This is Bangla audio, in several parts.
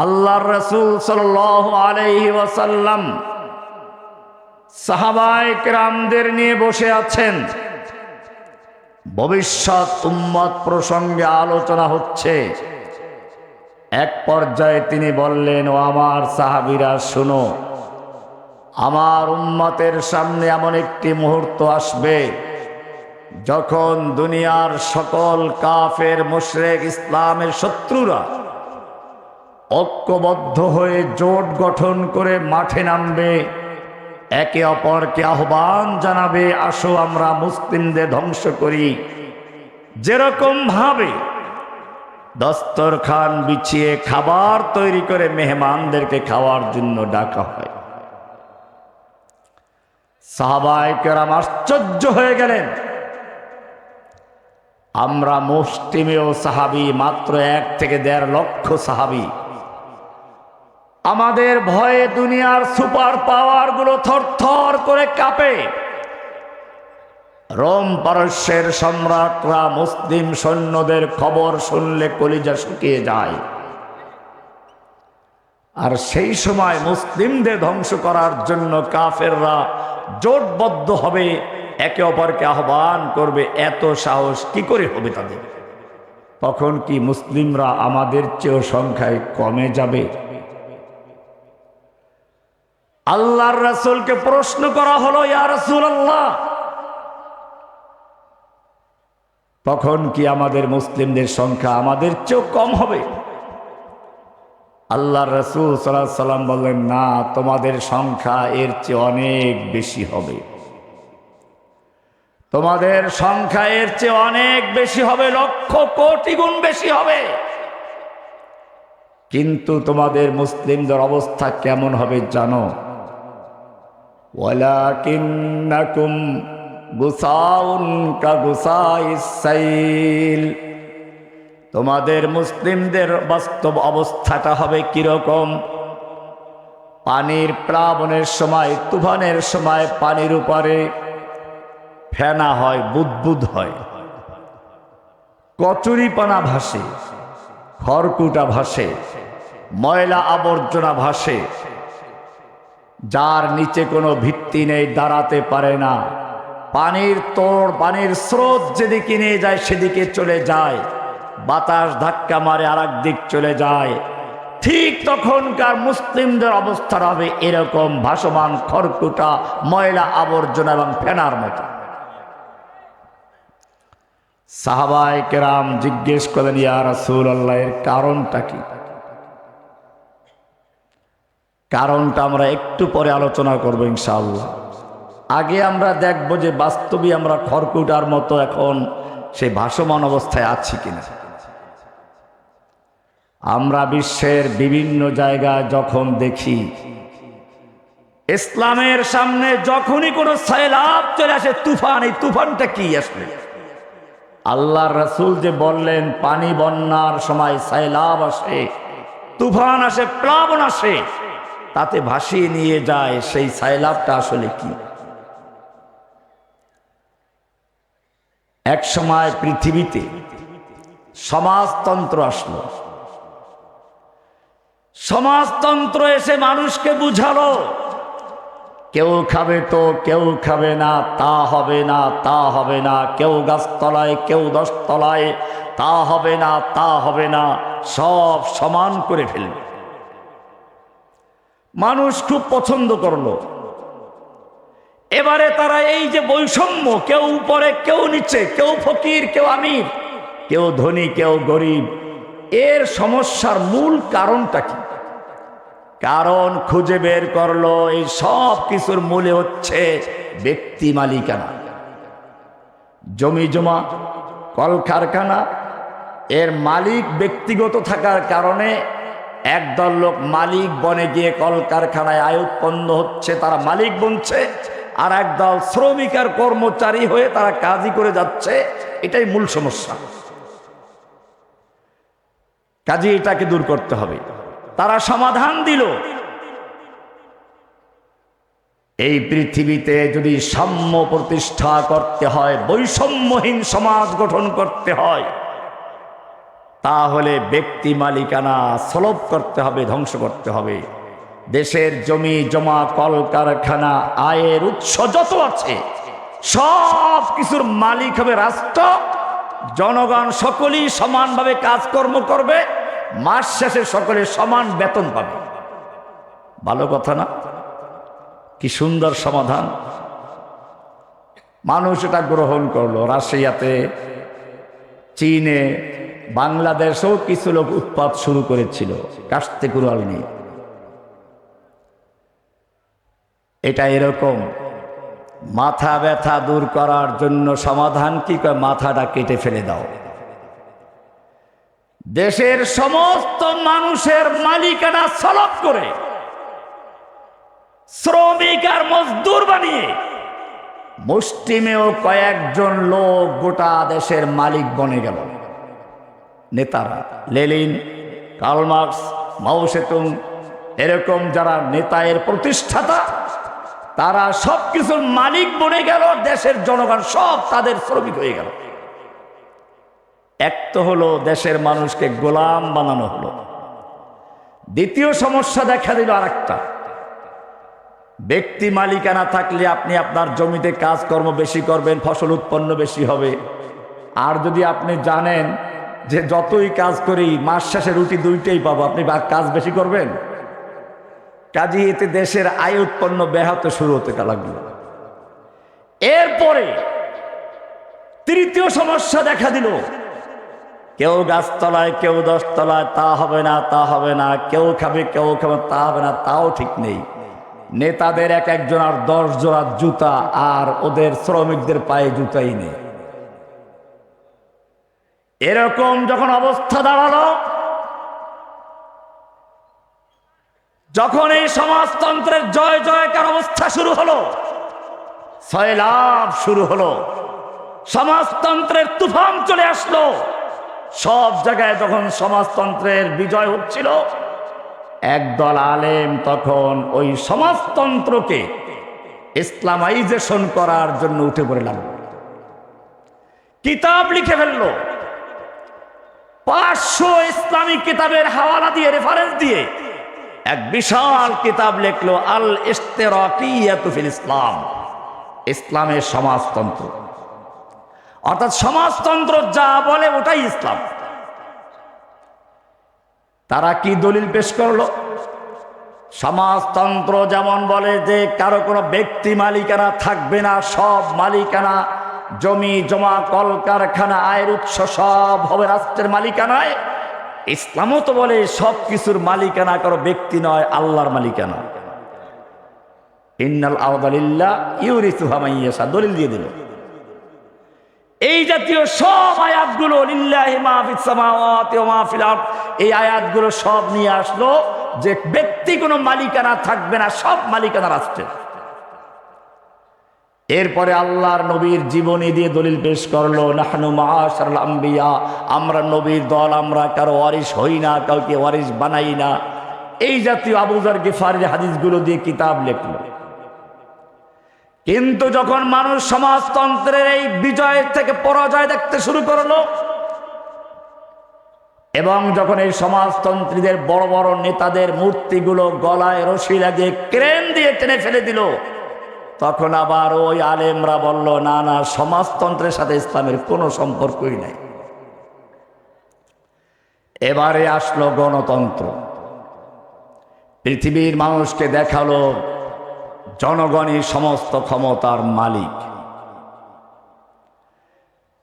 আল্লাহর রাসূল সাল্লাল্লাহু আলাইহি ওয়াসাল্লাম সাহাবায়ে কেরামদের নিয়ে বসে আছেন। ভবিষ্যৎ উম্মত প্রসঙ্গে আলোচনা হচ্ছে। এক পর্যায়ে তিনি বললেন, ও আমার সাহাবীরা শোনো, আমার উম্মতের সামনে এমন একটি মুহূর্ত আসবে যখন দুনিয়ার সকল কাফের মুশরিক ইসলামের শত্রুরা ঐক্যবদ্ধ হয়ে জোট গঠন করে মাঠে নামবে, একে অপরকে আহ্বান জানাবে, আসো আমরা মুসলিমদের ধ্বংস করি। যেরকম ভাবে দস্তরখান বিছিয়ে খাবার তৈরি করে মেহমানদেরকে খাওয়ার জন্য ডাকা হয়। সাহাবায়ে কেরাম আশ্চর্য হয়ে গেলেন। আমরা মুসলিমেও সাহাবী, মাত্র 1 থেকে 1.5 লক্ষ সাহাবী। আমাদের ভয়ে দুনিয়ার সুপার পাওয়ার গুলো থরথর করে কাঁপে। রোম পারস্যের সম্রাটরা মুসলিম সৈন্যদের খবর শুনলে কলিজা শুকিয়ে যায়। আর সেই সময় মুসলিমদের ধ্বংস করার জন্য কাফেররা জোটবদ্ধ হবে, একে অপরকে আহ্বান করবে। এত সাহস কি করে হবে তাদের? তখন কি মুসলিমরা আমাদের চেয়েও সংখ্যায় কমে যাবে? আল্লাহর রাসূলকে প্রশ্ন করা হলো, ইয়া রাসূলুল্লাহ, তখন কি আমাদের মুসলিমদের সংখ্যা আমাদের চেয়েও কম হবে? আল্লাহর রাসূল সাল্লাল্লাহু আলাইহি ওয়াসাল্লাম বললেন, না, তোমাদের সংখ্যা এর চেয়ে অনেক বেশি হবে। তোমাদের সংখ্যা এর চেয়ে অনেক বেশি হবে, লক্ষ কোটি গুণ বেশি হবে। কিন্তু তোমাদের মুসলিমদের অবস্থা কেমন হবে জানো? ওয়ালাকিন্নাকুম গুসাউন কাগুসাইস সাইল। তোমাদের মুসলিমদের বাস্তব অবস্থাটা হবে কিরকম? পানির প্লাবনের সময়, তুফানের সময় পানির উপরে ফেনা হয়, বুদবুদ হয়, কচুরিপানা ভাসে, খড়কুটা ভাসে, ময়লা আবর্জনা ভাসে, যার নিচে কোনো ভিত্তি নেই, দাঁড়াতে পারে না। পানির স্রোত যেদিকে নিয়ে যায় সেদিকে চলে যায়, বাতাস ধাক্কা মারে আরেক দিক চলে যায়। ঠিক তখনকার মুসলিমদের অবস্থা হবে এরকম, ভাসমান খড়কুটা, ময়লা আবর্জনা এবং ফেনার মতো। সাহাবায়ে কেরাম জিজ্ঞেস করলেন, ইয়া রাসূলুল্লাহ, এর কারণটা কি? কারণটা আমরা একটু পরে আলোচনা করব ইনশাআল্লাহ। আগে আমরা দেখব যে বাস্তবে আমরা খড়কুটার মতো এখন সেই ভাসমান অবস্থায় আছি কিনা। আমরা বিশ্বের বিভিন্ন জায়গায় যখন দেখি ইসলামের সামনে যখনই কোনো সাইলাব চলে আসে, তুফান, এই তুফানটা কি আসলে? আল্লাহর রাসূল যে বললেন পানি বন্যার সময় সাইলাব আসে, তুফান আসে, প্লাবন আসে, তাতে ভাসিয়ে নিয়ে যায়, সেই সাইলাবটা আসলে কি? এক সময় পৃথিবীতে সমাজতন্ত্র আসলো। সমাজতন্ত্র এসে মানুষকে বুঝালো, কেউ খাবে তো কেউ খাবে না, তা হবে না, তা হবে না, কেউ গাছতলায় কেউ 10 তলায়, তা হবে না, তা হবে না, সব সমান করে ফেলবে। মানুষ খুব পছন্দ করলো। এবারে তারা এই যে বৈষম্য, কেউ উপরে কেউ নিচে, কেউ ফকির কেউ আমির, কেউ ধনী কেউ গরিব, এর সমস্যার মূল কারণটা কি? কারণ খুঁজে বের করলো, এই সব কিছুর মূলে হচ্ছে ব্যক্তি মালিকানা। জমি জমা, কলকারখানা, এর মালিক ব্যক্তিগত থাকার কারণে একদল লোক মালিক বনে গিয়ে কলকারখানায় আয় উৎপন্ন হচ্ছে, তারা মালিক বনছে, আর একদল শ্রমিক আর কর্মচারী হয়ে তারা কাজই করে যাচ্ছে। এটাই মূল সমস্যা। কাজে এটাকে দূর করতে হবে। তারা সমাধান দিল, এই পৃথিবীতে যদি সাম্য প্রতিষ্ঠা করতে হয়, বৈষম্যহীন সমাজ গঠন করতে হয়, তাহলে ব্যক্তি মালিকানা সলব করতে হবে, ধ্বংস করতে হবে। দেশের জমি জমা, কলকারখানা, আয়ের উৎস যত আছে সব কিছুর মালিক হবে রাষ্ট্র। জনগণ সকলেই সমানভাবে কাজকর্ম করবে, মাস শেষে সকলে সমান বেতন পাবে। ভালো কথা না? কি সুন্দর সমাধান। মানুষ এটা গ্রহণ করলো। রাশিয়াতে, চীনে, বাংলাদেশেও কিছু লোক উৎপাত শুরু করেছিল, কাস্তে কুড়াল নিয়ে। এটা এরকম মাথা ব্যথা দূর করার জন্য সমাধান কি কয়? মাথাটা কেটে ফেলে দাও। দেশের সমস্ত মানুষের মালিকানা সলব করে শ্রমিক আর মজদুর বানিয়ে মুষ্টিমেয় কয়েকজন লোক গোটা দেশের মালিক বনে গেল। নেতারা, লেনিন, কার্ল মার্কস, মাও সেতুং, এরকম যারা নেতা, এর প্রতিষ্ঠাতা, তারা সব কিছুর মালিক বনে গেল। দেশের জনগণ সব তাদের শ্রমিক হয়ে গেল। এক তো হলো দেশের মানুষকে গোলাম বানানো হলো। দ্বিতীয় সমস্যা দেখা দিল আরেকটা। ব্যক্তি মালিকানা থাকলে আপনি আপনার জমিতে কাজকর্ম বেশি করবেন, ফসল উৎপন্ন বেশি হবে। আর যদি আপনি জানেন যে যতই কাজ করি মাস শেষে রুটি দুইটাই পাবো, আপনি কাজ বেশি করবেন। কাজে এতে দেশের আয় উৎপন্ন ব্যাহত শুরু হতে লাগলো। এরপরে তৃতীয় সমস্যা দেখা দিল। কেউ গাছতলায়, কেউ 10 তলায়, তা হবে না, তা হবে না। কেউ খাবে, কেউ খাবে, তা হবে না, তাও ঠিক নেই। নেতাদের এক একজন আর 10 জোড়া জুতা, আর ওদের শ্রমিকদের পায়ে জুতাই নেই। এরকম যখন অবস্থা দাঁড়ালো, যখন এই সমাজতন্ত্রের জয় জয়কার অবস্থা শুরু হলো, সয়লাভ শুরু হলো, সমাজতন্ত্রের তুফান চলে আসলো, সব জায়গায় যখন সমাজতন্ত্রের বিজয় হচ্ছিল, একদল আলেম তখন ওই সমাজতন্ত্রকে ইসলামাইজেশন করার জন্য উঠে পড়ে লাগলো। কিতাব লিখে ফেললো। 500 ইসলামিক কিতাবের হাওয়ালা দিয়ে, রেফারেন্স দিয়ে এক বিশাল কিতাব লিখলো, আল ইশতিরাকিয়াতু ফিল ইসলাম, ইসলামের সমাজতন্ত্র। অর্থাৎ সমাজতন্ত্র যা বলে ওটাই ইসলাম। তারা কি দলিল পেশ করলো? সমাজতন্ত্র যেমন বলে যে কারো কোনো ব্যক্তি মালিকানা থাকবে না, সব মালিকানা, জমি জমা, কলকারখানা, আয়ের উৎস সব হবে রাষ্ট্রের মালিকানায়। ইসলামও তো বলে সব কিছুর মালিকানা কারো ব্যক্তি নয়, আল্লাহর মালিকানা। ইন্নাল আরদা লিল্লাহ ইউরিসুহা মান ইয়াশা, দলিল দিয়ে দিল। এই জাতীয় সব আয়াতগুলো, লিল্লাহি মা ফিস সামাওয়াতি ওয়া মা ফিল আরদ, এই আয়াতগুলো সব নিয়ে আসলো যে ব্যক্তি কোনো মালিকানা থাকবে না, সব মালিকানা রাষ্ট্রের। এরপরে আল্লাহর নবীর জীবনী দিয়ে দলিল পেশ করলো, নাহনু মাআশারাল আম্বিয়া, আমরা নবীর দল, আমরা কারো ওয়ারিস হই না, কাউকে ওয়ারিস বানাই না। এই জাতীয় আবু যর গিফারির হাদিসগুলো দিয়ে কিতাব লিখলো। কিন্তু যখন মানুষ সমাজতন্ত্রের এই বিজয় থেকে পরাজয় দেখতে শুরু করলো, এবং যখন এই সমাজতন্ত্রীদের বড় বড় নেতাদের মূর্তিগুলো গলায় রশি লাগিয়ে ক্রেন দিয়ে টেনে ফেলে দিল, তখন আবার ওই আলেমরা বলল, না না, সমাজতন্ত্রের সাথে ইসলামের কোনো সম্পর্কই নাই। এবারে আসলো গণতন্ত্র। পৃথিবীর মানুষকে দেখালো জনগণই সমস্ত ক্ষমতার মালিক।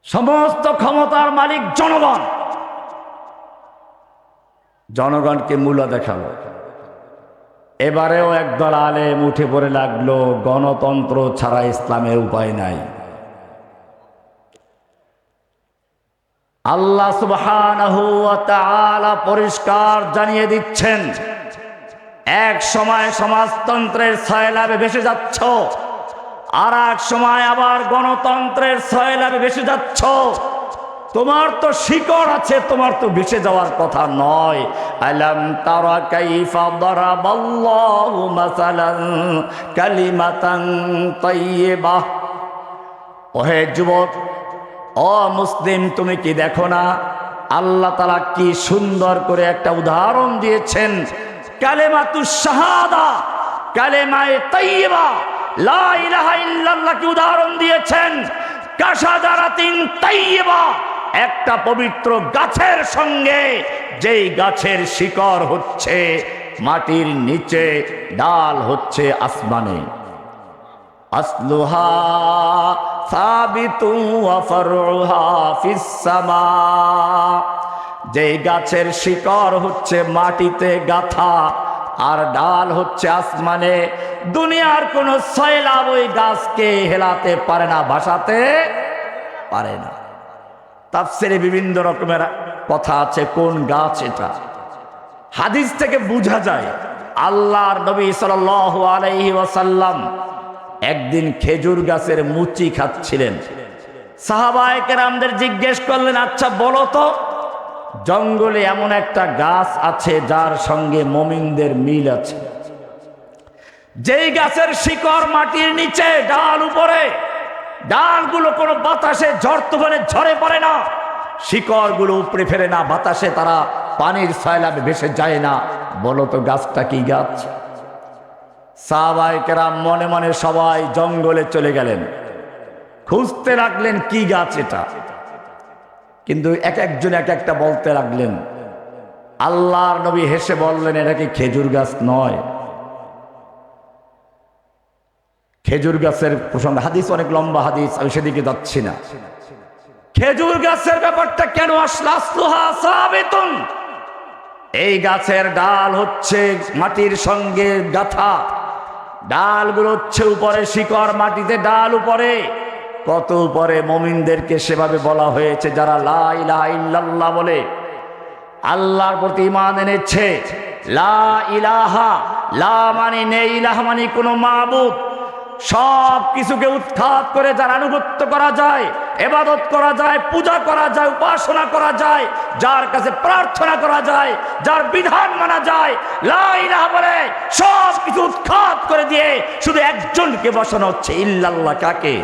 সমস্ত ক্ষমতার মালিক জনগণ। জনগণকে মূল্য দেখালো। এবারেও একদল আলেম উঠে পড়ে লাগলো, গণতন্ত্র ছাড়া ইসলামের উপায় নাই। আল্লাহ সুবহানাহু ওয়া তাআলা পরিষ্কার জানিয়ে দিচ্ছেন, এক সময় সমাজতন্ত্রের সয়লাবে ভেসে যাচ্ছ, আর এক সময় আবার গণতন্ত্রের সয়লাবে ভেসে যাচ্ছ। তোমার তো শিকড় আছে, তোমার তো ভেসে যাওয়ার কথা নয়। আলাম তারা কাইফা দারাবাল্লাহু মাসালান কালিমাতান তাইয়্যিবাহ। ওহে যুবক, ও মুসলিম, তুমি কি দেখো না আল্লাহ তাআলা কি সুন্দর করে একটা উদাহরণ দিয়েছেন। কালেমাতুশ শাহাদা, কালেমায়ে তাইয়্যিবা, লা ইলাহা ইল্লাল্লাহ কি উদাহরণ দিয়েছেন। কাশাজারাতিন তাইয়্যিবা, একটা পবিত্র গাছের সঙ্গে, যেই গাছের শিকড় হচ্ছে মাটির নিচে, ডাল হচ্ছে আসমানে। আসলুহা সাবিতুন ওয়া ফারউহা ফিস সামা, যেই গাছের শিকড় হচ্ছে মাটিতে গাঁথা আর ডাল হচ্ছে আসমানে। দুনিয়ার কোন সয়লাব ওই গাছকে হেলাতে পারে না, ভাসাতে পারে না। তাফসীরে বিভিন্ন রকমের কথা আছে কোন গাছ এটা। হাদিস থেকে বোঝা যায় আল্লাহর নবী সাল্লাল্লাহু আলাইহি ওয়াসাল্লাম একদিন খেজুর গাছের মুচি খাচ্ছিলেন। সাহাবায়ে কেরামদের জিজ্ঞেস করলেন, আচ্ছা বলো তো, জঙ্গলে এমন একটা গাছ আছে যার সঙ্গে মুমিনদের মিল আছে, যেই গাছের শিকড় মাটির নিচে, ডাল উপরে, ডালগুলো কোনো বাতাসে ঝড় তুফানে ঝরে পড়ে না, শিকড়গুলো উপড়ে ফেলে না, বাতাসে তারা পানির সয়লাবে ভেসে যায় না, বলো তো গাছটা কি গাছ? সাহাবায়ে কেরাম মনে মনে সবাই জঙ্গলে চলে গেলেন, খুঁজতে লাগলেন কি গাছ এটা। কিন্তু এক একজন এক একটা বলতে লাগলেন। আল্লাহর নবী হেসে বললেন, এটা কি খেজুর গাছ নয়? খেজুর গাছের প্রসঙ্গে হাদিস অনেক লম্বা হাদিস, আমি সেদিকে যাচ্ছি না। খেজুর গাছের ব্যাপারটা কেন আসলো? আসলুহা সাবিতুন, এই গাছের ডাল হচ্ছে মাটির সঙ্গে গাঁথা, ডালগুলো হচ্ছে উপরে শিকড় মাটিতে, ডাল উপরে, কত উপরে মুমিনদেরকে সেভাবে বলা হয়েছে যারা লা ইলাহা ইল্লাল্লাহ বলে, আল্লাহর প্রতি ঈমান এনেছে। লা ইলাহা, লা মানে নেই, ইলাহা মানে কোনো মাবুদ, সব কিছুকে উৎখাত করে যার আনুগত্য করা যায়, ইবাদত করা যায়, পূজা করা যায়, উপাসনা করা যায়, যার কাছে প্রার্থনা করা যায়, যার বিধান মানা যায়, লা ইলাহা বলে সব কিছু উৎখাত করে দিয়ে শুধু একজনকে বসানো হচ্ছে। ইল্লাল্লাহ কাকে?